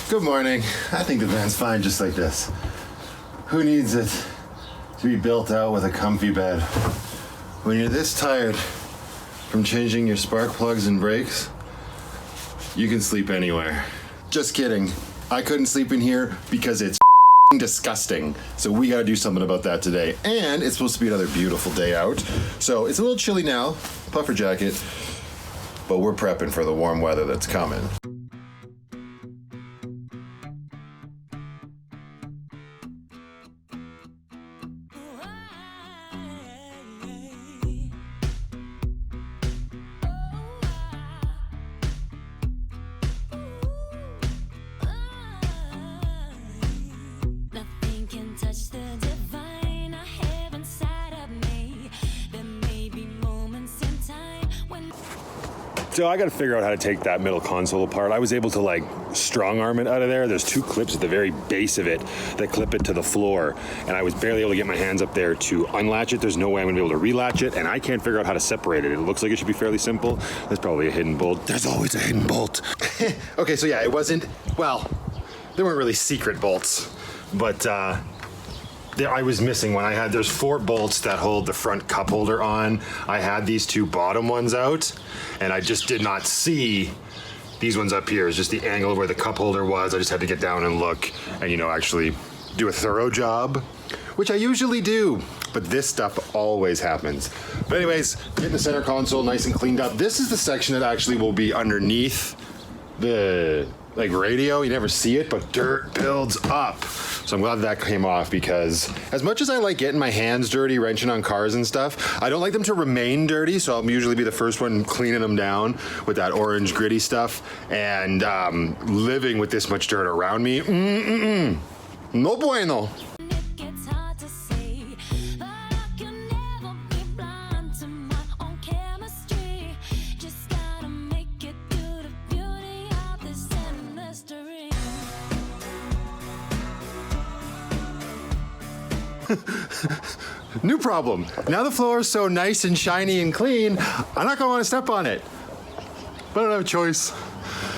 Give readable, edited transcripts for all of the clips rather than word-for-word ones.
Good morning. I think the van's fine just like this. Who needs it to be built out with a comfy bed? When you're this tired from changing your spark plugs and brakes, you can sleep anywhere. Just kidding. I couldn't sleep in here because it's disgusting. So we gotta do something about that today. And it's supposed to be another beautiful day out. So it's a little chilly now, puffer jacket, but we're prepping for the warm weather that's coming. So I got to figure out how to take that middle console apart. I was able to like strong arm it out of there. There's two clips at the very base of it that clip it to the floor. And I was barely able to get my hands up there to unlatch it. There's no way I'm gonna be able to relatch it. And I can't figure out how to separate it. It looks like it should be fairly simple. There's probably a hidden bolt. There's always a hidden bolt. Okay, so yeah, it wasn't, well, they weren't really secret bolts, but I was missing one. There's 4 bolts that hold the front cup holder on. I had these 2 bottom ones out, and I just did not see these ones up here. It's just the angle of where the cup holder was. I just had to get down and look and, you know, actually do a thorough job, which I usually do, but this stuff always happens. But anyways, getting the center console nice and cleaned up. This is the section that actually will be underneath the radio. You never see it, but dirt builds up. So I'm glad that came off, because as much as I like getting my hands dirty, wrenching on cars and stuff, I don't like them to remain dirty, so I'll usually be the first one cleaning them down with that orange gritty stuff. And living with this much dirt around me, no bueno. New problem. Now the floor is so nice and shiny and clean, I'm not gonna want to step on it. But I don't have a choice.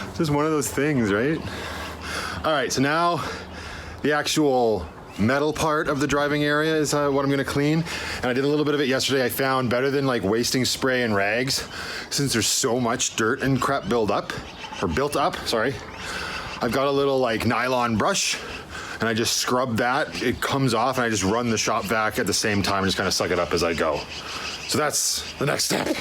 It's just one of those things, right? All right, so now the actual metal part of the driving area is what I'm gonna clean. And I did a little bit of it yesterday. I found better than like wasting spray and rags, since there's so much dirt and crap built up, sorry. I've got a little like nylon brush, and I just scrub that. It comes off, and I just run the shop vac at the same time and just kind of suck it up as I go. So that's the next step.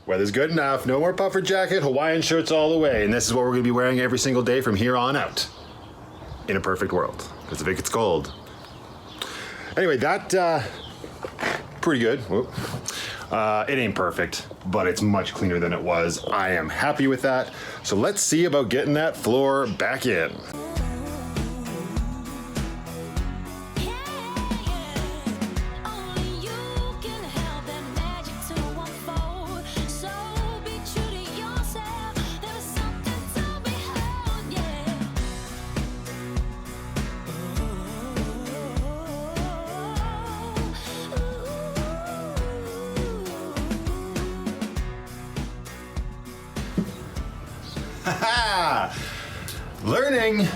Weather's good enough. No more puffer jacket, Hawaiian shirts all the way. And this is what we're gonna be wearing every single day from here on out. In a perfect world, because if it gets cold. Anyway, that, pretty good. Whoop. It ain't perfect, but it's much cleaner than it was. I am happy with that. So let's see about getting that floor back in. Learning.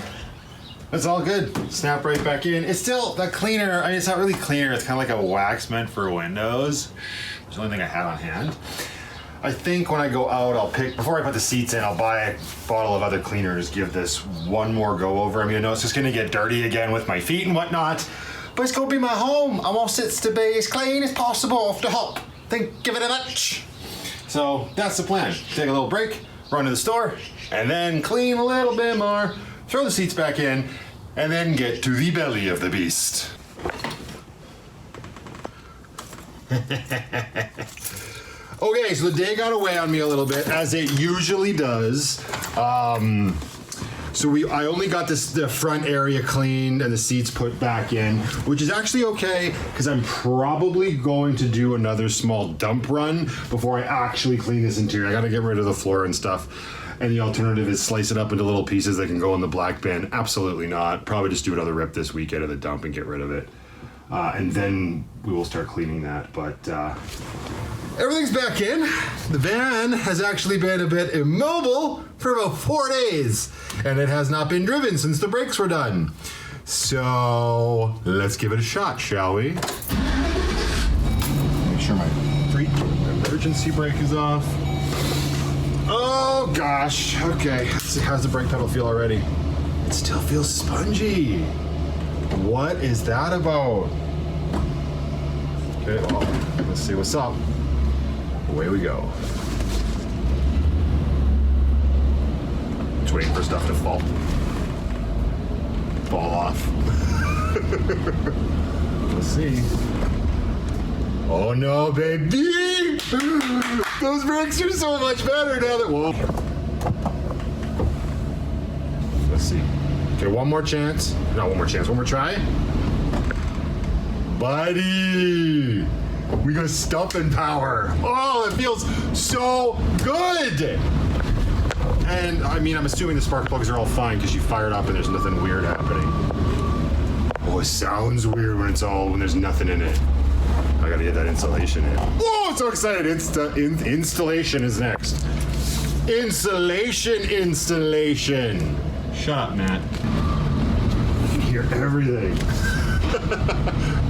It's all good. Snap right back in. It's still the cleaner. I mean, it's not really cleaner. It's kind of like a wax meant for windows. It's the only thing I had on hand. I think when I go out, I'll pick, before I put the seats in, I'll buy a bottle of other cleaners, give this one more go over. I mean, I know it's just gonna get dirty again with my feet and whatnot, but it's gonna be my home. I want it to be as clean as possible off the hop. Thank you very much. So that's the plan. Take a little break, run to the store, and then clean a little bit more, throw the seats back in, and then get to the belly of the beast. Okay, so the day got away on me a little bit, as it usually does. So I only got the front area cleaned and the seats put back in, which is actually okay, because I'm probably going to do another small dump run before I actually clean this interior. I gotta get rid of the floor and stuff. And the alternative is slice it up into little pieces that can go in the black bin. Absolutely not. Probably just do another rip this week out of the dump and get rid of it. And then we will start cleaning that. But everything's back in. The van has actually been a bit immobile for about 4 days. And it has not been driven since the brakes were done. So let's give it a shot, shall we? Make sure my emergency brake is off. Oh gosh, okay. Let's see, how's the brake pedal feel already? It still feels spongy. What is that about? Okay, well, let's see what's up. Away we go. Just waiting for stuff to fall off. Let's see. Oh no, baby! Those brakes are so much better now that. Whoa. Let's see. Okay, one more chance. Not one more chance, one more try. Buddy! We got stumping power. Oh, it feels so good! And I mean, I'm assuming the spark plugs are all fine because you fire it up and there's nothing weird happening. Oh, it sounds weird when there's nothing in it. I gotta get that insulation in. Whoa, I'm so excited. Installation is next. Installation. Shut up, Matt. You can hear everything.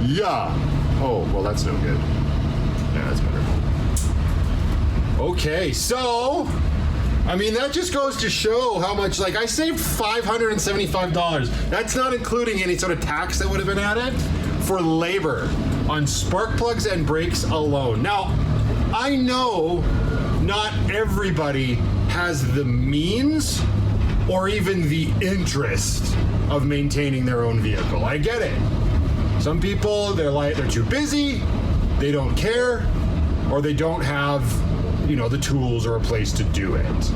Yeah. Oh, well, that's no good. Yeah, that's better. Okay, so, I mean, that just goes to show how much, like, I saved $575. That's not including any sort of tax that would have been added for labor on spark plugs and brakes alone. Now, I know not everybody has the means or even the interest of maintaining their own vehicle. I get it. Some people, they're too busy, they don't care, or they don't have, the tools or a place to do it.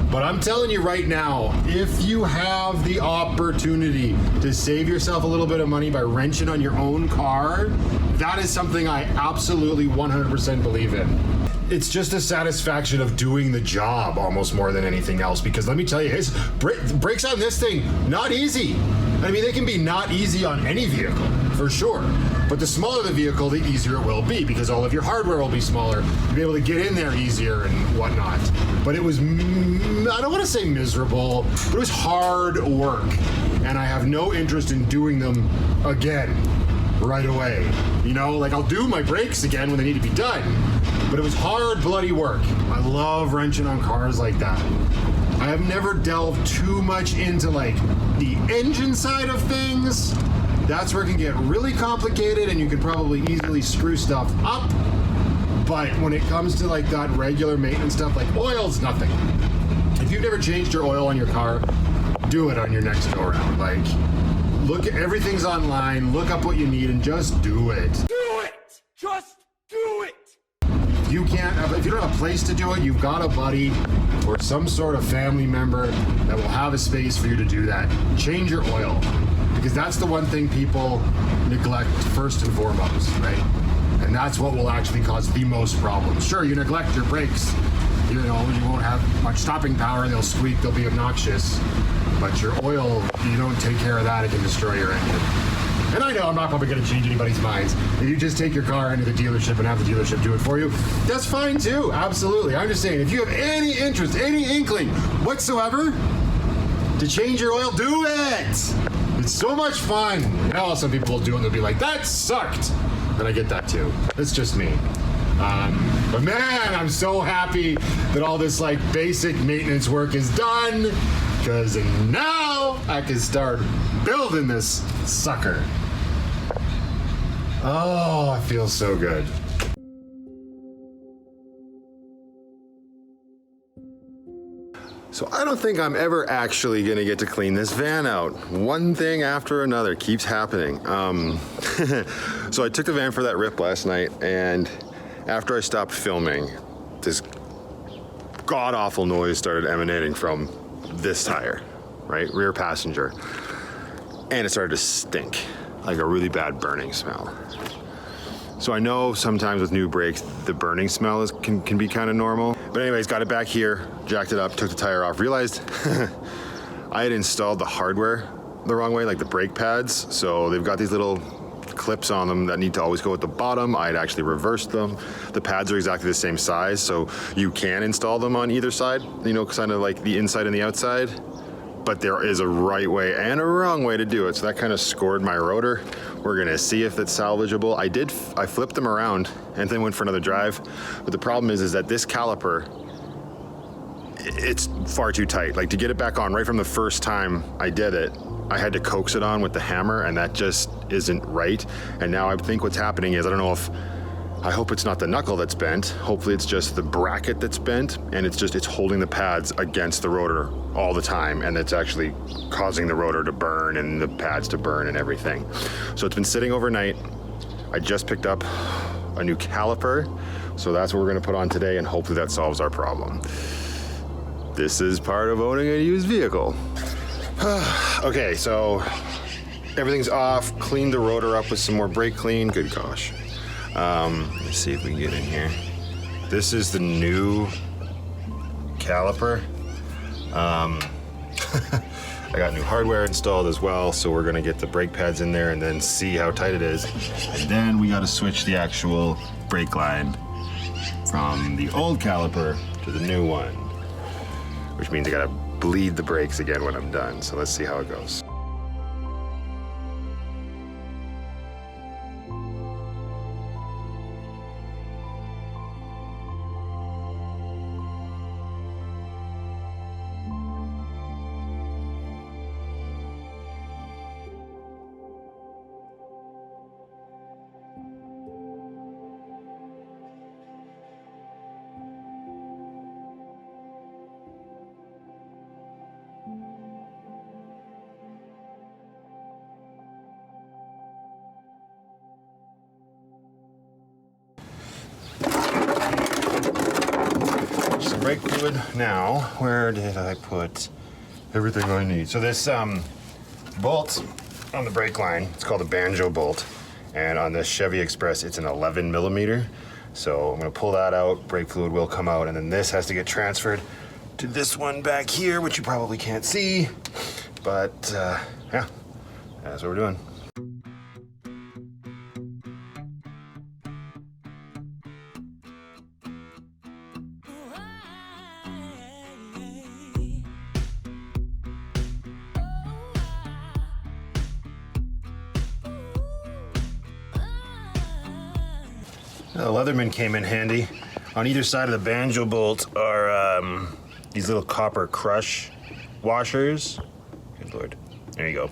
But I'm telling you right now, if you have the opportunity to save yourself a little bit of money by wrenching on your own car, that is something I absolutely 100% believe in. It's just a satisfaction of doing the job almost more than anything else, because let me tell you, brakes on this thing, not easy. I mean, they can be not easy on any vehicle, for sure. But the smaller the vehicle, the easier it will be, because all of your hardware will be smaller. You'll be able to get in there easier and whatnot. But it was, I don't want to say miserable, but it was hard work. And I have no interest in doing them again right away. I'll do my brakes again when they need to be done. But it was hard, bloody work. I love wrenching on cars like that. I have never delved too much into the engine side of things. That's where it can get really complicated and you can probably easily screw stuff up. But when it comes to that regular maintenance stuff, oil's nothing. If you've never changed your oil on your car, do it on your next go around. Look, everything's online, look up what you need and just do it. Do it! Just do it! If you don't have a place to do it, you've got a buddy or some sort of family member that will have a space for you to do that. Change your oil, because that's the one thing people neglect first and foremost, right? And that's what will actually cause the most problems. Sure, you neglect your brakes, you won't have much stopping power, they'll squeak, they'll be obnoxious. But your oil, you don't take care of that, it can destroy your engine. And I know I'm not probably going to change anybody's minds. If you just take your car into the dealership and have the dealership do it for you, that's fine too, absolutely. I'm just saying, if you have any interest, any inkling whatsoever to change your oil, do it! It's so much fun. Some people will do it and they'll be like, that sucked! And I get that too. It's just me. But man, I'm so happy that all this basic maintenance work is done, because now I can start building this sucker. Oh, it feels so good. So I don't think I'm ever actually gonna get to clean this van out. One thing after another keeps happening. So I took the van for that rip last night, and after I stopped filming, this god-awful noise started emanating from this tire, right? Rear passenger. And it started to stink, like a really bad burning smell. So I know sometimes with new brakes, the burning smell can be kind of normal. But anyways, got it back here, jacked it up, took the tire off, realized I had installed the hardware the wrong way, like the brake pads. So they've got these little clips on them that need to always go at the bottom. I had actually reversed them. The pads are exactly the same size, so you can install them on either side, you know, kind of like the inside and the outside. But there is a right way and a wrong way to do it. So that kind of scored my rotor. We're gonna see if it's salvageable. I flipped them around and then went for another drive. But the problem is that this caliper, it's far too tight. Like to get it back on right from the first time I did it, I had to coax it on with the hammer, and that just isn't right. And now I think what's happening is, I hope it's not the knuckle that's bent. Hopefully it's just the bracket that's bent, and it's holding the pads against the rotor all the time, and it's actually causing the rotor to burn and the pads to burn and everything. So it's been sitting overnight. I just picked up a new caliper, so that's what we're gonna put on today, and hopefully that solves our problem. This is part of owning a used vehicle. Okay, so everything's off, cleaned the rotor up with some more brake clean, good gosh. Let's see if we can get in here. This is the new caliper. I got new hardware installed as well, so we're gonna get the brake pads in there and then see how tight it is. And then we gotta switch the actual brake line from the old caliper to the new one, which means I gotta bleed the brakes again when I'm done. So let's see how it goes. Some brake fluid now. Where did I put everything I need? So this bolt on the brake line, it's called a banjo bolt. And on this Chevy Express, it's an 11 millimeter. So I'm gonna pull that out, brake fluid will come out, and then this has to get transferred to this one back here, which you probably can't see. But yeah, that's what we're doing. The Leatherman came in handy. On either side of the banjo bolt are these little copper crush washers. Good Lord. There you go.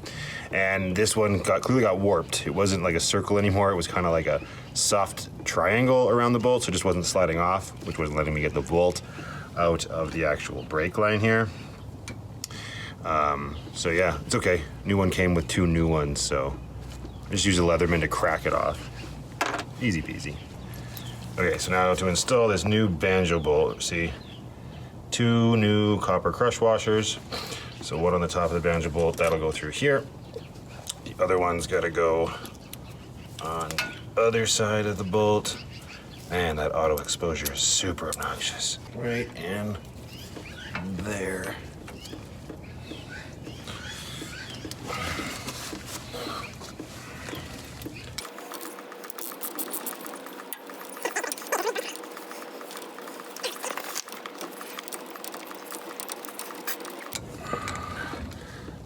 And this one clearly got warped. It wasn't like a circle anymore. It was kind of like a soft triangle around the bolt, so it just wasn't sliding off, which wasn't letting me get the bolt out of the actual brake line here. So yeah, it's okay. New one came with two new ones, so I just use a Leatherman to crack it off. Easy peasy. Okay, so now to install this new banjo bolt, see, two new copper crush washers. So one on the top of the banjo bolt, that'll go through here. The other one's gotta go on the other side of the bolt. Man, that auto exposure is super obnoxious. Right in there.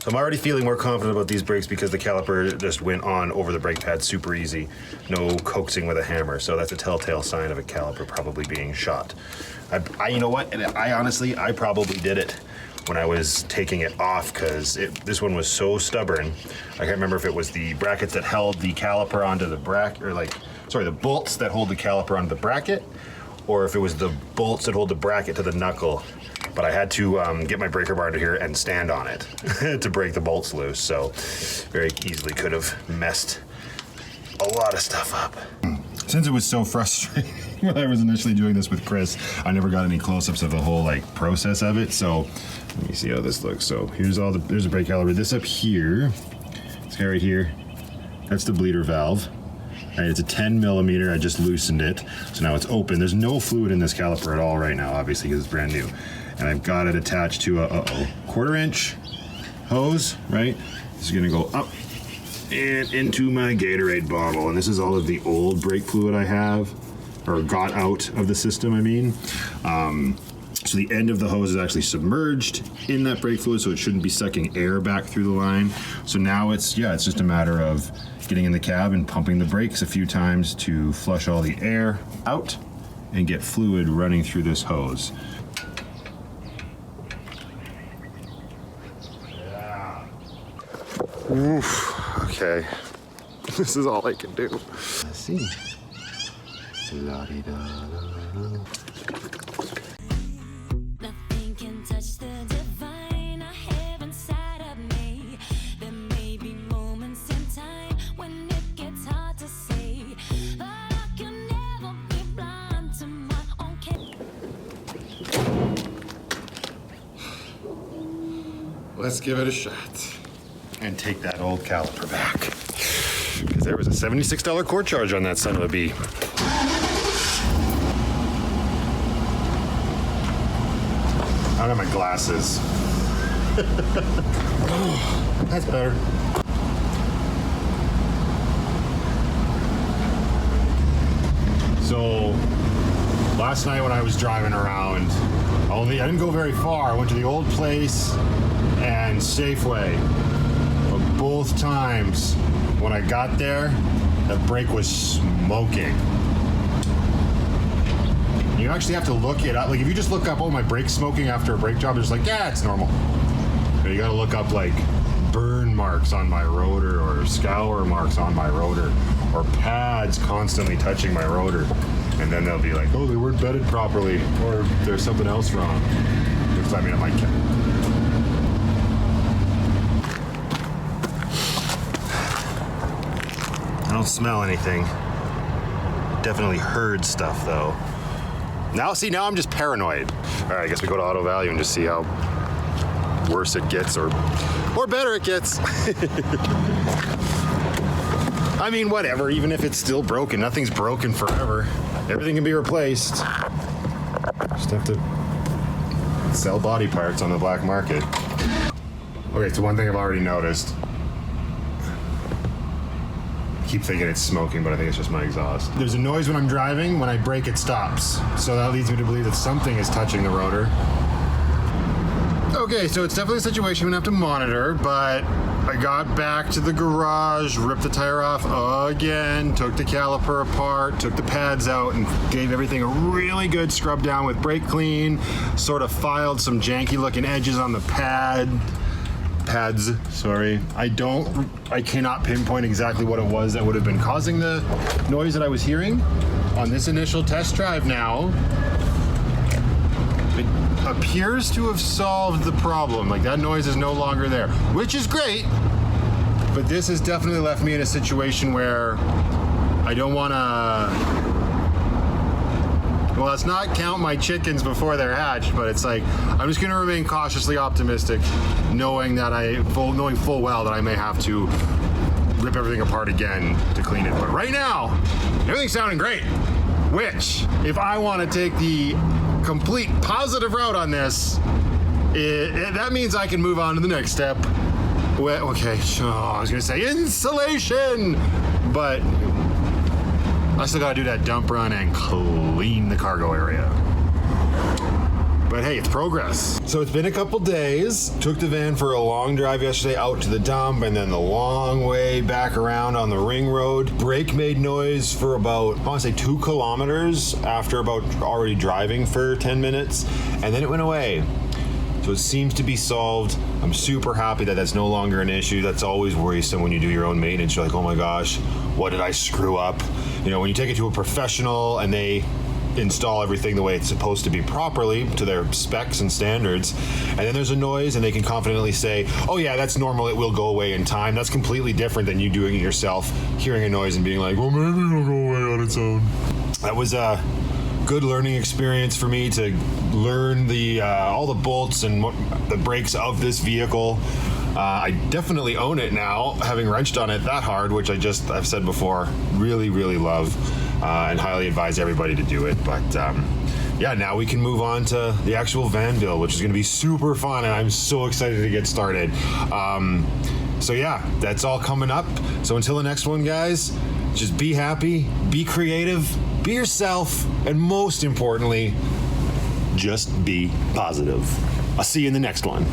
So I'm already feeling more confident about these brakes because the caliper just went on over the brake pad super easy. No coaxing with a hammer. So that's a telltale sign of a caliper probably being shot. You know what? I honestly probably did it when I was taking it off because this one was so stubborn. I can't remember if it was the brackets that held the caliper onto the bracket, or the bolts that hold the caliper onto the bracket, or if it was the bolts that hold the bracket to the knuckle but I had to get my breaker bar to here and stand on it to break the bolts loose. So very easily could have messed a lot of stuff up. Since it was so frustrating when I was initially doing this with Chris, I never got any close-ups of the whole like process of it. So let me see how this looks. So there's a brake caliper. This up here, this guy right here, that's the bleeder valve. All right, it's a 10 millimeter. I just loosened it, so now it's open. There's no fluid in this caliper at all right now, obviously, because it's brand new. And I've got it attached to a 1/4 inch hose, right? This is gonna go up and into my Gatorade bottle. And this is all of the old brake fluid I have, or got out of the system, I mean. So the end of the hose is actually submerged in that brake fluid, so it shouldn't be sucking air back through the line. So now it's just a matter of getting in the cab and pumping the brakes a few times to flush all the air out and get fluid running through this hose. Yeah. Oof. Okay, this is all I can do. Let's see. La-di-da-da-da. Nothing can touch the divine I have inside of me. There may be moments in time when it gets hard to say, but I can never be blind to my own Let's give it a shot and take that old caliper back, because there was a $76 core charge on that son of a bee. I don't have my glasses. Oh, that's better. So last night when I was driving around, I didn't go very far. I went to the old place and Safeway. But both times when I got there, the brake was smoking. You actually have to look it up. Like if you just look up, oh, my brake's smoking after a brake job, it's like, yeah, it's normal. But you gotta look up like burn marks on my rotor or scour marks on my rotor or pads constantly touching my rotor. And then they'll be like, oh, they weren't bedded properly or there's something else wrong. Because I mean, it might get. I don't smell anything. Definitely heard stuff though. Now I'm just paranoid. All right, I guess we go to Auto Value and just see how worse it gets or better it gets. I mean, whatever, even if it's still broken, nothing's broken forever. Everything can be replaced. Just have to sell body parts on the black market. Okay, so one thing I've already noticed. I keep thinking it's smoking, but I think it's just my exhaust. There's a noise when I'm driving. When I brake, it stops. So that leads me to believe that something is touching the rotor. Okay, so it's definitely a situation I'm gonna have to monitor, but I got back to the garage, ripped the tire off again, took the caliper apart, took the pads out, and gave everything a really good scrub down with brake clean, sort of filed some janky looking edges on the pads. I cannot pinpoint exactly what it was that would have been causing the noise that I was hearing on this initial test drive now. It appears to have solved the problem. Like that noise is no longer there, which is great, but this has definitely left me in a situation where I don't want to, well, let's not count my chickens before they're hatched, but it's like, I'm just going to remain cautiously optimistic, knowing full well that I may have to rip everything apart again to clean it. But right now, everything's sounding great, which, if I want to take the complete positive route on this, that means I can move on to the next step. Okay, I was going to say insulation, but I still gotta do that dump run and clean the cargo area. But hey, it's progress. So it's been a couple days. Took the van for a long drive yesterday out to the dump and then the long way back around on the ring road. Brake made noise for about, I wanna say 2 kilometers after about already driving for 10 minutes. And then it went away. So it seems to be solved. I'm super happy that that's no longer an issue. That's always worrisome when you do your own maintenance. You're like, oh my gosh, what did I screw up? You know, when you take it to a professional and they install everything the way it's supposed to be properly to their specs and standards. And then there's a noise and they can confidently say, oh yeah, that's normal, it will go away in time. That's completely different than you doing it yourself, hearing a noise and being like, well, maybe it'll go away on its own. That was a good learning experience for me to learn the all the bolts and the brakes of this vehicle. I definitely own it now, having wrenched on it that hard, which I've said before, really, really love and highly advise everybody to do it. But yeah, now we can move on to the actual van build, which is going to be super fun, and I'm so excited to get started. So yeah, that's all coming up. So until the next one, guys, just be happy, be creative, be yourself, and most importantly, just be positive. I'll see you in the next one.